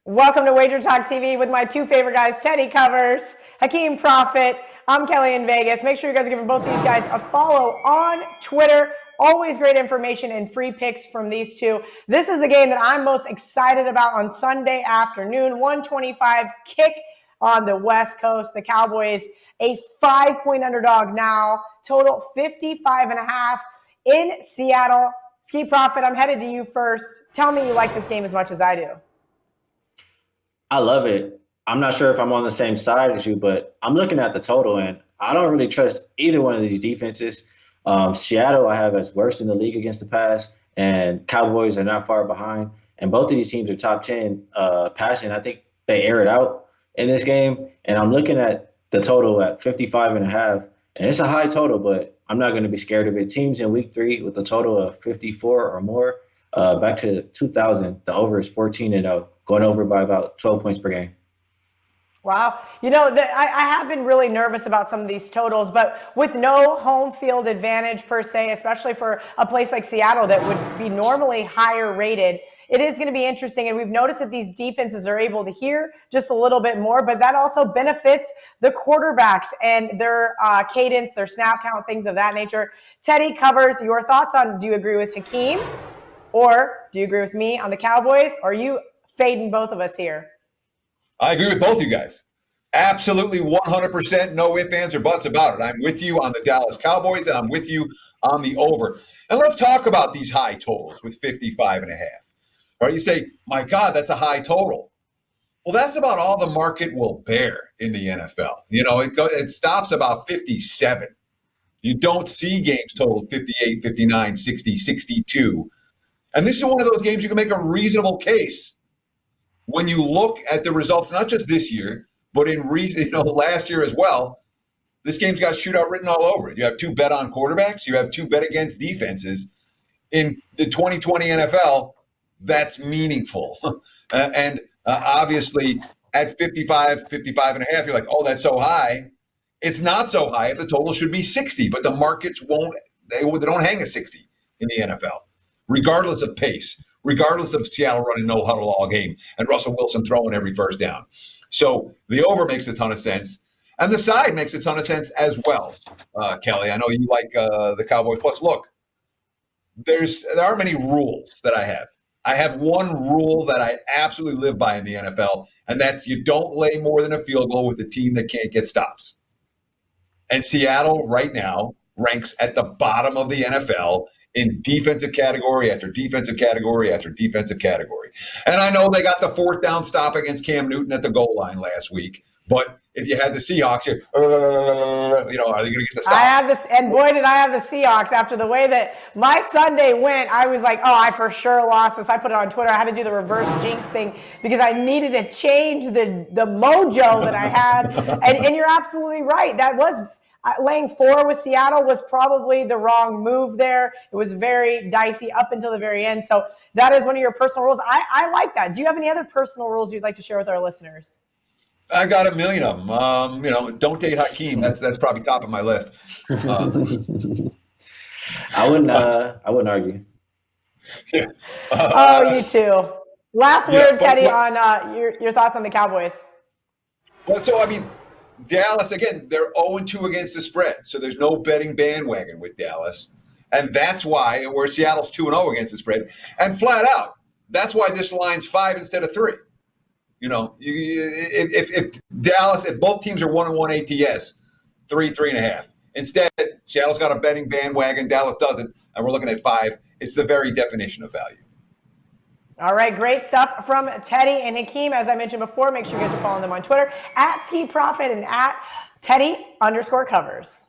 Welcome to WagerTalk TV with my two favorite guys, Teddy Covers, Hakeem Profit. I'm Kelly in Vegas. Make sure you guys are giving both these guys a follow on Twitter. Always great information and free picks from these two. This is the game that I'm most excited about on Sunday afternoon. 125 kick on the West Coast. The Cowboys, a 5-point underdog now. Total 55.5 in Seattle. Ski Profit, I'm headed to you first. Tell me you like this game as much as I do. I love it. I'm not sure if I'm on the same side as you, but I'm looking at the total, and I don't really trust either one of these defenses. Seattle I have as worst in the league against the pass, and Cowboys are not far behind. And both of these teams are top 10 passing. I think they air it out in this game. And I'm looking at the total at 55.5, and it's a high total, but I'm not going to be scared of it. Teams in week 3 with a total of 54 or more, back to 2000, the over is 14-0. Going over by about 12 points per game. Wow. You know, I have been really nervous about some of these totals, but with no home field advantage per se, especially for a place like Seattle that would be normally higher rated, it is going to be interesting. And we've noticed that these defenses are able to hear just a little bit more, but that also benefits the quarterbacks and their cadence, their snap count, things of that nature. Teddy Covers, your thoughts on, do you agree with Hakeem or do you agree with me on the Cowboys? Or are you fading both of us here? I agree with both you guys. Absolutely 100%, no ifs, ands, or buts about it. I'm with you on the Dallas Cowboys, and I'm with you on the over. And let's talk about these high totals with 55.5. All right, you say, my God, that's a high total. Well, that's about all the market will bear in the NFL. You know, it stops about 57. You don't see games total 58, 59, 60, 62. And this is one of those games you can make a reasonable case when you look at the results, not just this year, but in last year as well. This game's got shootout written all over it. You have two bet on quarterbacks. You have two bet against defenses. In the 2020 NFL, that's meaningful. And obviously at 55.5, you're like, oh, that's so high. It's not so high if the total should be 60, but the markets they don't hang at 60 in the NFL, regardless of pace. Regardless of Seattle running no huddle all game and Russell Wilson throwing every first down. So the over makes a ton of sense. And the side makes a ton of sense as well, Kelly. I know you like the Cowboys. Plus, look, there aren't many rules that I have. I have one rule that I absolutely live by in the NFL, and that's you don't lay more than a field goal with a team that can't get stops. And Seattle right now ranks at the bottom of the NFL in defensive category after defensive category after defensive category. And I know they got the fourth down stop against Cam Newton at the goal line last week, but if you had the Seahawks, are they going to get the stop? I have this, and boy, did I have the Seahawks. After the way that my Sunday went, I was like, oh, I for sure lost this. I put it on Twitter. I had to do the reverse jinx thing because I needed to change the mojo that I had. And you're absolutely right. That was laying 4 with Seattle was probably the wrong move there. It was very dicey up until the very end. So that is one of your personal rules. I like that. Do you have any other personal rules you'd like to share with our listeners? I got a million of them. Don't date Hakeem. That's probably top of my list. I wouldn't argue. Yeah. You too. Last word, Teddy, on your thoughts on the Cowboys. Well, so I mean, Dallas, again, they're 0-2 against the spread, so there's no betting bandwagon with Dallas. And that's why, where Seattle's 2-0 against the spread. And flat out, that's why this line's 5 instead of 3. You know, if Dallas, if both teams are 1-1 ATS, 3.5. Instead, Seattle's got a betting bandwagon, Dallas doesn't, and we're looking at 5. It's the very definition of value. All right, great stuff from Teddy and Hakeem. As I mentioned before, make sure you guys are following them on Twitter at Ski Profit and at Teddy_Covers.